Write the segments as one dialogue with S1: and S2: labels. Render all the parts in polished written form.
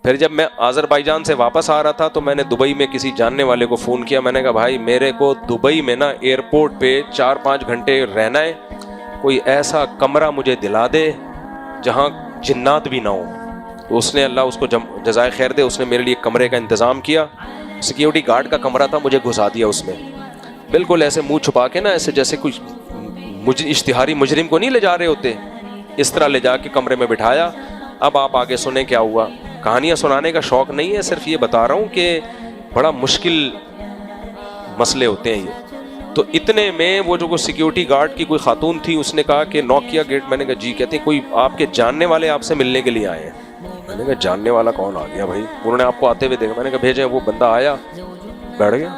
S1: پھر جب میں آذربائیجان سے واپس آ رہا تھا تو میں نے دبئی میں کسی جاننے والے کو فون کیا. میں نے کہا بھائی میرے کو دبئی میں نا ایئرپورٹ پہ 4-5 گھنٹے رہنا ہے, کوئی ایسا کمرہ مجھے دلا دے جہاں جنات بھی نہ ہو. تو اس نے, اللہ اس کو جزائے خیر دے, اس نے میرے لیے کمرے کا انتظام کیا. سیکیورٹی گارڈ کا کمرہ تھا, مجھے گھسا دیا اس میں, بالکل ایسے منہ چھپا کے نا, ایسے جیسے کچھ اشتہاری مجرم کو نہیں لے جا رہے ہوتے, اس طرح لے جا کے کمرے میں بٹھایا. اب آپ آگے سنیں کیا ہوا. کہانیاں سنانے کا شوق نہیں ہے, صرف یہ بتا رہا ہوں کہ بڑا مشکل مسئلے ہوتے ہیں یہ. تو اتنے میں وہ جو سیکیورٹی گارڈ کی کوئی خاتون تھی, اس نے کہا کہ نوک کیا گیٹ. میں نے کہا جی. کہتے ہیں کوئی آپ کے جاننے والے آپ سے ملنے کے لیے آئے ہیں. میں نے کہا جاننے والا کون آ گیا بھائی؟ انہوں نے آپ کو آتے ہوئے دیکھا. میں نے کہا بھیجیں. وہ بندہ آیا, بیٹھ گیا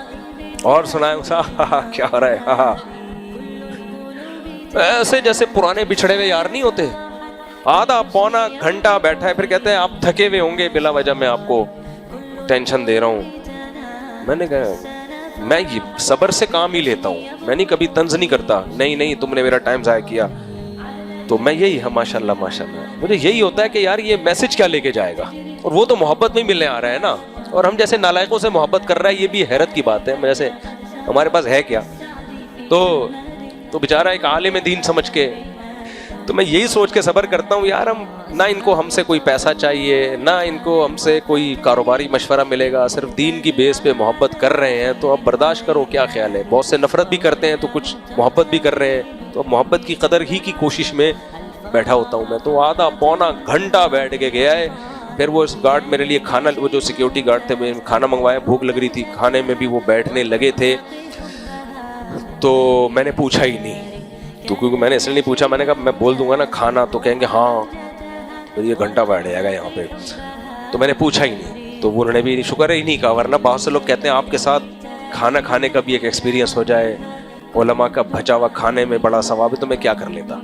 S1: اور سنائے کیا ہو رہا ہے, ہاں ایسے جیسے پرانے بچھڑے ہوئے یار نہیں ہوتے. آدھا پونا گھنٹہ بیٹھا ہے, پھر کہتے ہیں آپ تھکے ہوئے ہوں گے, بلا وجہ میں آپ کو ٹینشن دے رہا ہوں. میں نے کہا میں یہ صبر سے کام ہی لیتا ہوں, میں نہیں کبھی طنز نہیں کرتا. نہیں تم نے میرا ٹائم ضائع کیا. تو میں یہی ہے ماشاءاللہ مجھے یہی ہوتا ہے کہ یار یہ میسج کیا لے کے جائے گا, اور وہ تو محبت میں ملنے آ رہا ہے نا, اور ہم جیسے نالائقوں سے محبت کر رہا ہے, یہ بھی حیرت کی بات ہے. جیسے ہمارے پاس ہے کیا, تو بیچارہ ایک عالم دین سمجھ کے, تو میں یہی سوچ کے صبر کرتا ہوں یار ہم نہ ان کو ہم سے کوئی پیسہ چاہیے, نہ ان کو ہم سے کوئی کاروباری مشورہ ملے گا, صرف دین کی بیس پہ محبت کر رہے ہیں. تو اب برداشت کرو, کیا خیال ہے. بہت سے نفرت بھی کرتے ہیں, تو کچھ محبت بھی کر رہے ہیں, تو اب محبت کی قدر ہی کی کوشش میں بیٹھا ہوتا ہوں میں. تو آدھا پونا گھنٹہ بیٹھ کے گیا ہے. پھر وہ گارڈ میرے لیے کھانا, وہ جو سیکیورٹی گارڈ تھے, میں کھانا منگوایا, بھوک لگ رہی تھی, کھانے میں بھی وہ بیٹھنے لگے تھے. تو میں نے پوچھا ہی نہیں, تو کیونکہ میں نے اس لیے نہیں پوچھا, میں نے کہا میں بول دوں گا نا کھانا تو کہیں گے ہاں, تو یہ گھنٹہ بیٹھ جائے گا یہاں پہ. تو میں نے پوچھا ہی نہیں, تو انہوں نے بھی شکر ہی نہیں کہا. ورنہ بہت سے لوگ کہتے ہیں آپ کے ساتھ کھانا کھانے کا بھی ایک ایکسپیرینس ہو جائے, علماء کا بھجا ہوا کھانے میں بڑا ثواب ہے, تو میں کیا کر لیتا.